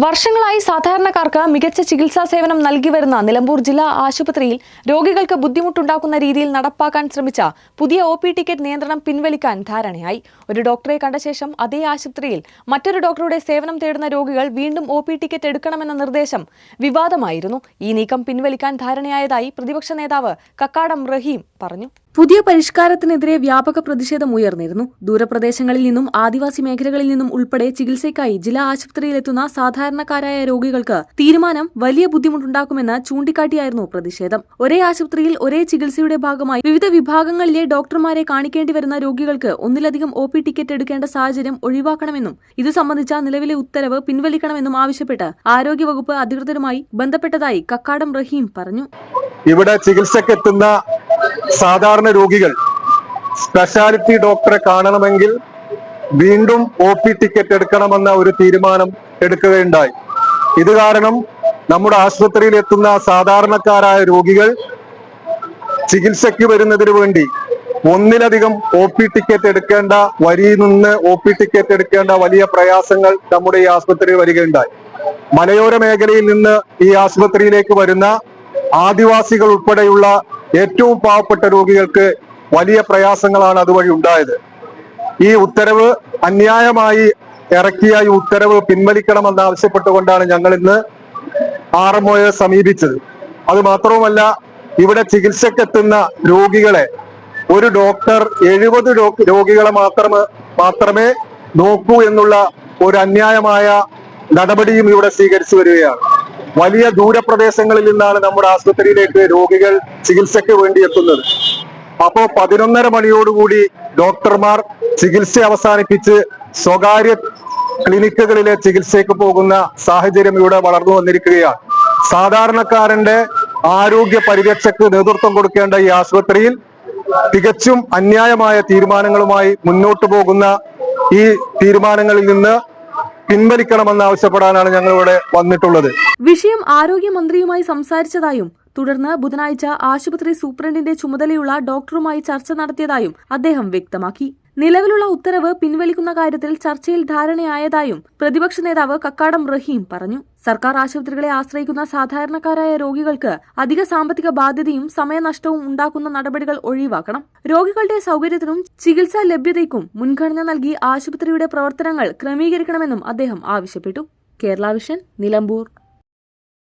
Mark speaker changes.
Speaker 1: വർഷങ്ങളായി സാധാരണക്കാർക്ക് മികച്ച ചികിത്സാ സേവനം നൽകി വരുന്ന നിലമ്പൂർ ജില്ലാ ആശുപത്രിയിൽ രോഗികൾക്ക് ബുദ്ധിമുട്ടുണ്ടാക്കുന്ന രീതിയിൽ നടപ്പാക്കാൻ ശ്രമിച്ച പുതിയ ടിക്കറ്റ് നിയന്ത്രണം പിൻവലിക്കാൻ ധാരണയായി. ഒരു ഡോക്ടറെ കണ്ട ശേഷം അതേ ആശുപത്രിയിൽ മറ്റൊരു ഡോക്ടറുടെ സേവനം തേടുന്ന രോഗികൾ വീണ്ടും ടിക്കറ്റ് എടുക്കണമെന്ന നിർദ്ദേശം വിവാദമായിരുന്നു. ഈ നീക്കം പിൻവലിക്കാൻ ധാരണയായതായി പ്രതിപക്ഷ നേതാവ് കക്കാടം റഹീം പറഞ്ഞു. പുതിയ പരിഷ്കാരത്തിനെതിരെ വ്യാപക പ്രതിഷേധം ഉയർന്നിരുന്നു. ദൂരപ്രദേശങ്ങളിൽ നിന്നും ആദിവാസി മേഖലകളിൽ നിന്നും ഉൾപ്പെടെ ചികിത്സയ്ക്കായി ജില്ലാ ആശുപത്രിയിലെത്തുന്ന സാധാരണക്കാരായ രോഗികൾക്ക് തീരുമാനം വലിയ ബുദ്ധിമുട്ടുണ്ടാക്കുമെന്ന് ചൂണ്ടിക്കാട്ടിയായിരുന്നു പ്രതിഷേധം. ഒരേ ആശുപത്രിയിൽ ഒരേ ചികിത്സയുടെ ഭാഗമായി വിവിധ വിഭാഗങ്ങളിലെ ഡോക്ടർമാരെ കാണിക്കേണ്ടി വരുന്ന രോഗികൾക്ക് ഒന്നിലധികം ടിക്കറ്റ് എടുക്കേണ്ട സാഹചര്യം ഒഴിവാക്കണമെന്നും ഇത് സംബന്ധിച്ച നിലവിലെ ഉത്തരവ് പിൻവലിക്കണമെന്നും ആവശ്യപ്പെട്ട് ആരോഗ്യവകുപ്പ് അധികൃതരുമായി ബന്ധപ്പെട്ടതായി കക്കാടം റഹീം പറഞ്ഞു.
Speaker 2: ഇവിടെ ചികിത്സക്കെത്തുന്ന സാധാരണ രോഗികൾ സ്പെഷ്യാലിറ്റി ഡോക്ടറെ കാണണമെങ്കിൽ വീണ്ടും ടിക്കറ്റ് എടുക്കണമെന്ന ഒരു തീരുമാനം എടുക്കുകയുണ്ടായി. ഇത് കാരണം നമ്മുടെ ആശുപത്രിയിൽ എത്തുന്ന സാധാരണക്കാരായ രോഗികൾ ചികിത്സയ്ക്ക് വരുന്നതിന് വേണ്ടി ഒന്നിലധികം ടിക്കറ്റ് എടുക്കേണ്ട, വരിയിൽ നിന്ന് ടിക്കറ്റ് എടുക്കേണ്ട വലിയ പ്രയാസങ്ങൾ നമ്മുടെ ഈ ആശുപത്രിയിൽ വരികയുണ്ടായി. മലയോര മേഖലയിൽ നിന്ന് ഈ ആശുപത്രിയിലേക്ക് വരുന്ന ആദിവാസികൾ ഉൾപ്പെടെയുള്ള ഏറ്റവും പാവപ്പെട്ട രോഗികൾക്ക് വലിയ പ്രയാസങ്ങളാണ് അതുവഴി ഉണ്ടായത്. ഈ ഉത്തരവ് അന്യായമായി ഇറക്കിയ ഈ ഉത്തരവ് പിൻവലിക്കണമെന്ന് ആവശ്യപ്പെട്ടുകൊണ്ടാണ് ഞങ്ങൾ ഇന്ന് RMOയെ സമീപിച്ചത്. അത് മാത്രവുമല്ല, ഇവിടെ ചികിത്സക്കെത്തുന്ന രോഗികളെ ഒരു ഡോക്ടർ 70 രോഗികളെ മാത്രമേ നോക്കൂ എന്നുള്ള ഒരു അന്യായമായ നടപടിയും ഇവിടെ സ്വീകരിച്ചു വരികയാണ്. വലിയ ദൂരപ്രദേശങ്ങളിൽ നിന്നാണ് നമ്മുടെ ആശുപത്രിയിലേക്ക് രോഗികൾ ചികിത്സയ്ക്ക് വേണ്ടി എത്തുന്നത്. അപ്പോ 11:30 മണിയോടുകൂടി ഡോക്ടർമാർ ചികിത്സ അവസാനിപ്പിച്ച് സ്വകാര്യ ക്ലിനിക്കുകളിലെ ചികിത്സയ്ക്ക് പോകുന്ന സാഹചര്യം ഇവിടെ വളർന്നു വന്നിരിക്കുകയാണ്. സാധാരണക്കാരന്റെ ആരോഗ്യ പരിരക്ഷയ്ക്ക് നേതൃത്വം കൊടുക്കേണ്ട ഈ ആശുപത്രിയിൽ തികച്ചും അന്യായമായ തീരുമാനങ്ങളുമായി മുന്നോട്ടു പോകുന്ന ഈ തീരുമാനങ്ങളിൽ നിന്ന് പിൻവലിക്കണമെന്നാവശ്യപ്പെടാനാണ് ഞങ്ങൾ ഇവിടെ വന്നിട്ടുള്ളത്.
Speaker 1: വിഷയം ആരോഗ്യമന്ത്രിയുമായി സംസാരിച്ചതായും തുടർന്ന് ബുധനാഴ്ച ആശുപത്രി സൂപ്രണ്ടിന്റെ ചുമതലയുള്ള ഡോക്ടറുമായി ചർച്ച നടത്തിയതായും അദ്ദേഹം വ്യക്തമാക്കി. നിലവിലുള്ള ഉത്തരവ് പിൻവലിക്കുന്ന കാര്യത്തിൽ ചർച്ചയിൽ ധാരണയായതായും പ്രതിപക്ഷ നേതാവ് കക്കാടം റഹീം പറഞ്ഞു. സർക്കാർ ആശുപത്രികളെ ആശ്രയിക്കുന്ന സാധാരണക്കാരായ രോഗികൾക്ക് അധിക സാമ്പത്തിക ബാധ്യതയും സമയനഷ്ടവും ഉണ്ടാക്കുന്ന നടപടികൾ ഒഴിവാക്കണം. രോഗികളുടെ സൗകര്യത്തിനും ചികിത്സാ ലഭ്യതയ്ക്കും മുൻഗണന നൽകി ആശുപത്രിയുടെ പ്രവർത്തനങ്ങൾ ക്രമീകരിക്കണമെന്നും അദ്ദേഹം ആവശ്യപ്പെട്ടു. കേരള വിഷൻ, നിലമ്പൂർ.